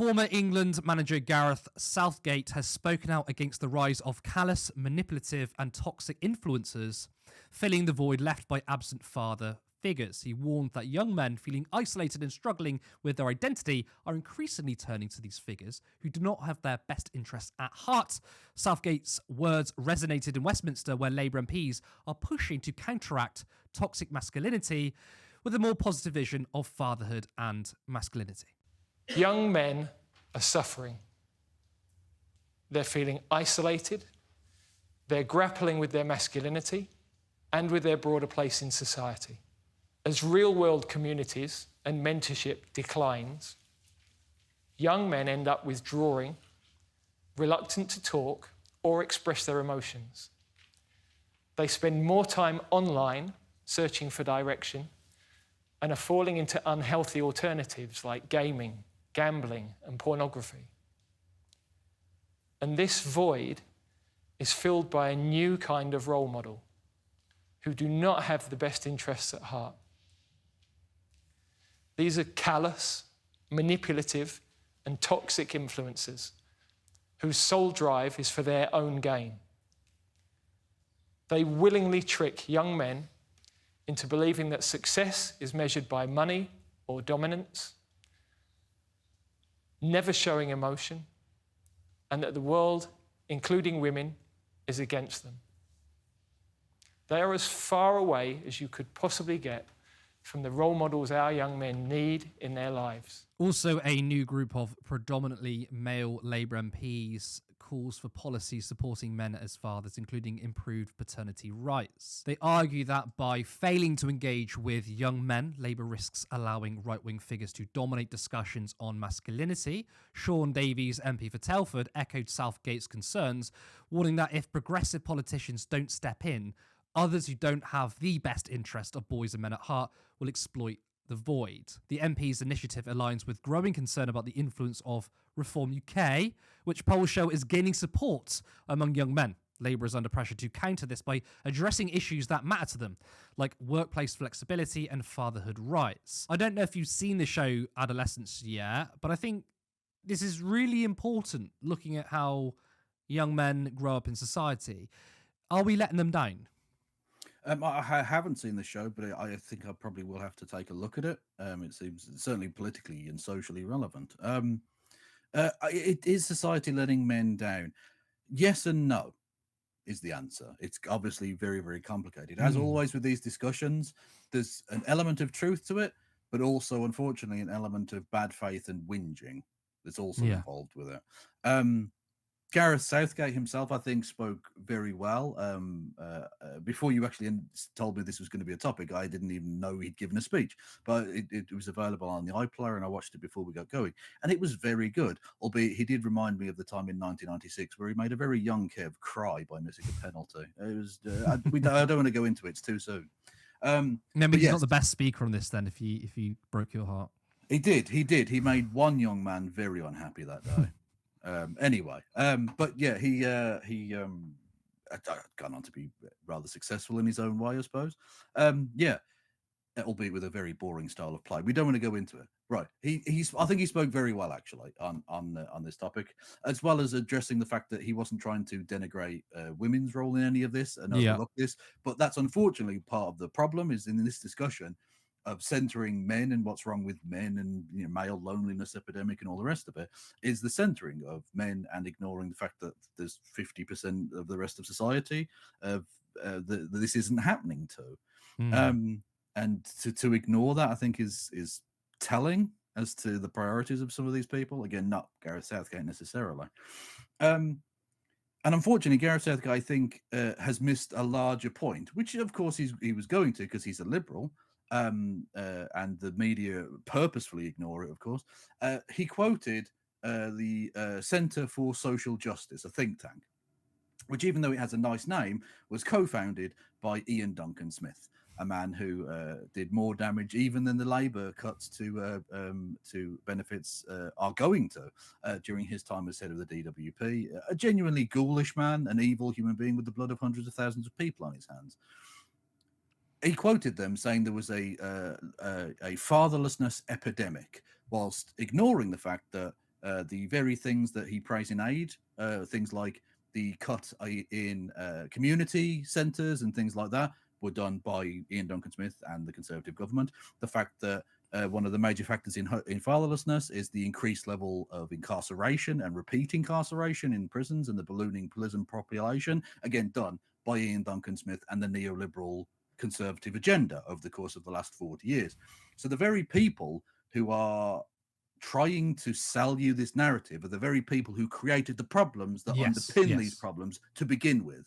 Former England manager Gareth Southgate has spoken out against the rise of callous, manipulative, and toxic influencers, filling the void left by absent father figures. He warned that young men feeling isolated and struggling with their identity are increasingly turning to these figures who do not have their best interests at heart. Southgate's words resonated in Westminster, where Labour MPs are pushing to counteract toxic masculinity with a more positive vision of fatherhood and masculinity. Young men are suffering. They're feeling isolated. They're grappling with their masculinity and with their broader place in society. As real-world communities and mentorship declines, young men end up withdrawing, reluctant to talk or express their emotions. They spend more time online searching for direction and are falling into unhealthy alternatives like gaming, gambling, and pornography. And this void is filled by a new kind of role model who do not have the best interests at heart. These are callous, manipulative, and toxic influences whose sole drive is for their own gain. They willingly trick young men into believing that success is measured by money or dominance, never showing emotion, and that the world, including women, is against them. They are as far away as you could possibly get from the role models our young men need in their lives. Also, a new group of predominantly male Labour MPs calls for policies supporting men as fathers, including improved paternity rights. They argue that by failing to engage with young men, Labour risks allowing right-wing figures to dominate discussions on masculinity. Sean Davies, MP for Telford, echoed Southgate's concerns, warning that if progressive politicians don't step in, others who don't have the best interest of boys and men at heart will exploit the void. The MP's initiative aligns with growing concern about the influence of Reform UK, which polls show is gaining support among young men. Labour is under pressure to counter this by addressing issues that matter to them, like workplace flexibility and fatherhood rights. I don't know if you've seen the show Adolescence yet, but I think this is really important, looking at how young men grow up in society. Are we letting them down? I haven't seen the show, but I think I probably will have to take a look at it. It seems certainly politically and socially relevant. Is society letting men down? Yes and no is the answer. It's obviously very, very complicated. As always with these discussions, there's an element of truth to it, but also, unfortunately, an element of bad faith and whinging that's also involved with it. Gareth Southgate himself, I think, spoke very well. Before you actually told me this was going to be a topic, I didn't even know he'd given a speech, but it was available on the iPlayer, and I watched it before we got going, and it was very good, albeit he did remind me of the time in 1996 where he made a very young Kev cry by missing a penalty. It was, I don't want to go into it, it's too soon. No, but he's not the best speaker on this then, if he broke your heart. He did. He made one young man very unhappy that day. Anyway, but yeah, he gone on to be rather successful in his own way, I suppose. Yeah, albeit with a very boring style of play. We don't want to go into it. Right. I think he spoke very well actually on this topic, as well as addressing the fact that he wasn't trying to denigrate women's role in any of this and overlook this. But that's unfortunately part of the problem is in this discussion of centering men and what's wrong with men and male loneliness epidemic and all the rest of it is the centering of men and ignoring the fact that there's 50% of the rest of society that this isn't happening to. And to ignore that, I think is telling as to the priorities of some of these people. Again, not Gareth Southgate necessarily. And unfortunately, Gareth Southgate, I think, has missed a larger point, which of course he was going to because he's a liberal. And the media purposefully ignore it, of course. He quoted the Centre for Social Justice, a think tank, which, even though it has a nice name, was co-founded by Ian Duncan Smith, a man who did more damage even than the Labour cuts to benefits are going to during his time as head of the DWP. A genuinely ghoulish man, an evil human being with the blood of hundreds of thousands of people on his hands. He quoted them saying there was a fatherlessness epidemic, whilst ignoring the fact that The very things that he praised in aid, things like the cut in community centres and things like that, were done by Ian Duncan Smith and the Conservative government. The fact that one of the major factors in fatherlessness is the increased level of incarceration and repeat incarceration in prisons and the ballooning prison population, again done by Ian Duncan Smith and the neoliberal conservative agenda over the course of the last 40 years. So the very people who are trying to sell you this narrative are the very people who created the problems that underpin these problems to begin with.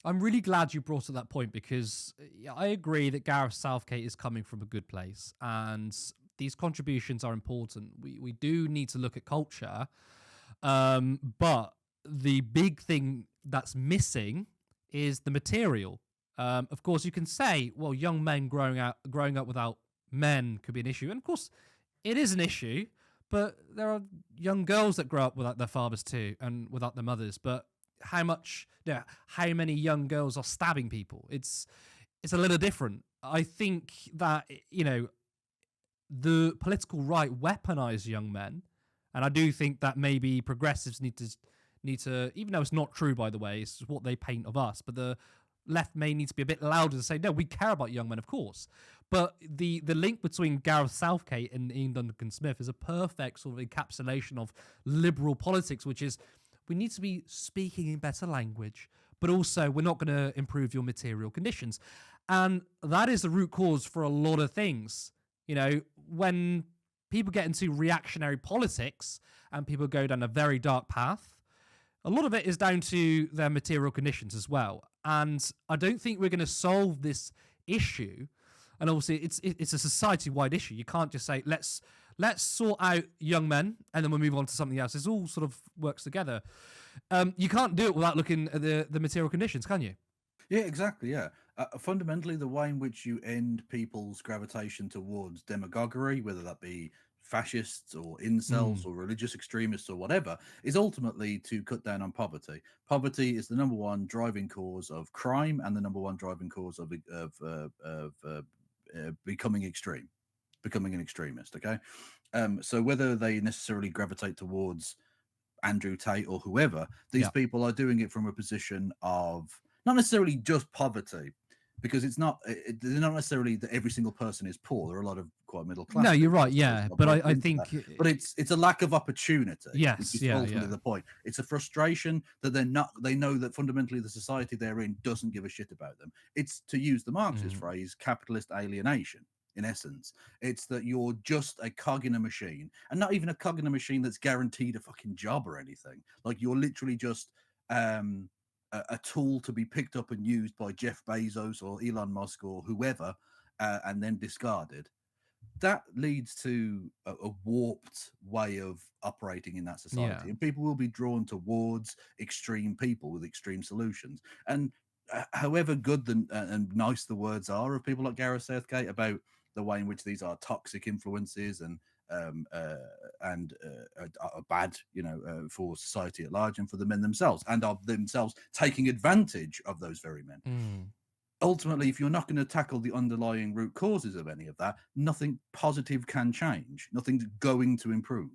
I'm really glad you brought up that point, because I agree that Gareth Southgate is coming from a good place and these contributions are important. We do need to look at culture, but the big thing that's missing is the material. Of course, you can say, well, young men growing up without men could be an issue, and of course, it is an issue. But there are young girls that grow up without their fathers too, and without their mothers. But how many young girls are stabbing people? It's a little different. I think that the political right weaponize young men, and I do think that maybe progressives need to, even though it's not true, by the way, it's what they paint of us, but the left may need to be a bit louder to say, no, we care about young men, of course. But the link between Gareth Southgate and Ian Duncan Smith is a perfect sort of encapsulation of liberal politics, which is, we need to be speaking in better language, but also we're not going to improve your material conditions. And that is the root cause for a lot of things. When people get into reactionary politics and people go down a very dark path, a lot of it is down to their material conditions as well. And I don't think we're going to solve this issue. And obviously, it's a society-wide issue. You can't just say, let's sort out young men and then we'll move on to something else. It all sort of works together. You can't do it without looking at the material conditions, can you? Yeah, exactly. Yeah. Fundamentally, the way in which you end people's gravitation towards demagoguery, whether that be fascists or incels or religious extremists or whatever, is ultimately to cut down on poverty. Poverty is the number one driving cause of crime and the number one driving cause of becoming an extremist. Okay. So whether they necessarily gravitate towards Andrew Tate or whoever, these people are doing it from a position of not necessarily just poverty, because they're not necessarily that every single person is poor. There are a lot of quite middle class. No, you're right. Yeah, but I think, but it's a lack of opportunity. Yes, which is ultimately the point. It's a frustration that they know that fundamentally the society they're in doesn't give a shit about them. It's, to use the Marxist phrase, capitalist alienation. In essence, it's that you're just a cog in a machine, and not even a cog in a machine that's guaranteed a fucking job or anything. Like, you're literally just a tool to be picked up and used by Jeff Bezos or Elon Musk or whoever, and then discarded. That leads to a warped way of operating in that society, and people will be drawn towards extreme people with extreme solutions. And however good and nice the words are of people like Gareth Southgate about the way in which these are toxic influences and are bad, for society at large and for the men themselves, and of themselves taking advantage of those very men. Ultimately, if you're not going to tackle the underlying root causes of any of that, nothing positive can change. Nothing's going to improve.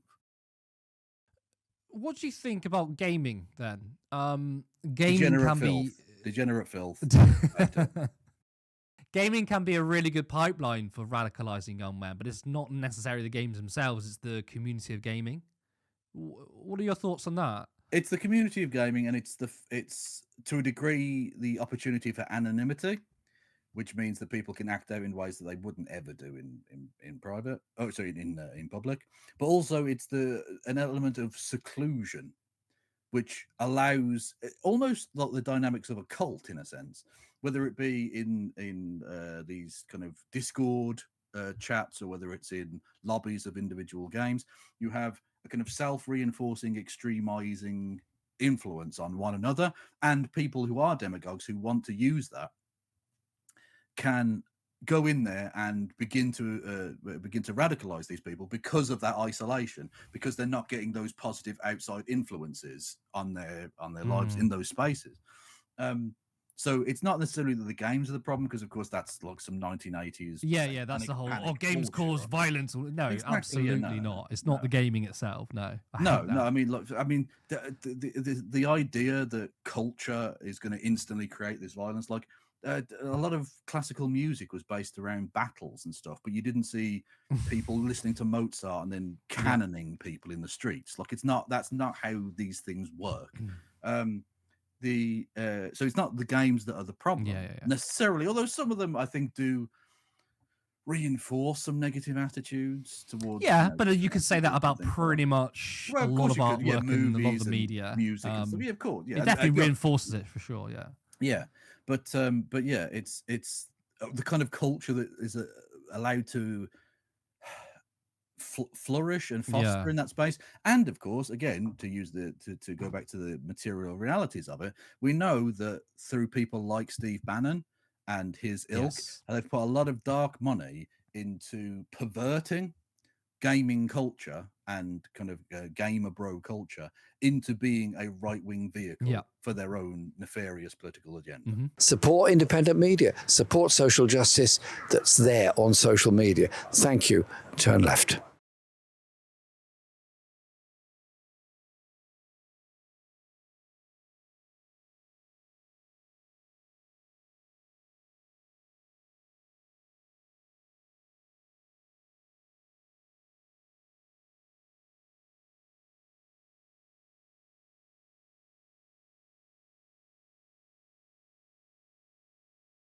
What do you think about gaming then? Gaming can be degenerate filth. Gaming can be a really good pipeline for radicalizing young men, but it's not necessarily the games themselves, it's the community of gaming. What are your thoughts on that? It's the community of gaming, and it's to a degree the opportunity for anonymity, which means that people can act out in ways that they wouldn't ever do in private. Oh, sorry, in public. But also, it's an element of seclusion, which allows almost like the dynamics of a cult in a sense, whether it be in these kind of Discord chats or whether it's in lobbies of individual games. You have a kind of self-reinforcing, extremizing influence on one another, and people who are demagogues who want to use that can go in there and begin to radicalize these people because of that isolation, because they're not getting those positive outside influences on their lives in those spaces. So it's not necessarily that the games are the problem, because of course that's like some 1980s. Yeah, that's the whole. Games cause violence. No, Exactly, absolutely not. It's not the gaming itself. No, I hate that. I mean, look, I mean, the idea that culture is going to instantly create this violence, like a lot of classical music was based around battles and stuff, but you didn't see people listening to Mozart and then cannoning people in the streets. Like that's not how these things work. So it's not the games that are the problem necessarily, although some of them I think do reinforce some negative attitudes towards. But you could say that about pretty much a lot of artwork and a lot of the media, music and stuff. Yeah, of course. Yeah, it definitely reinforces it for sure. Yeah, but yeah, it's the kind of culture that is allowed to flourish and foster in that space. And of course, again, to go back to the material realities of it, we know that through people like Steve Bannon and his ilk, they've put a lot of dark money into perverting gaming culture and kind of gamer bro culture into being a right-wing vehicle for their own nefarious political agenda. Support independent media, support social justice that's there on social media. Thank you. Turn left.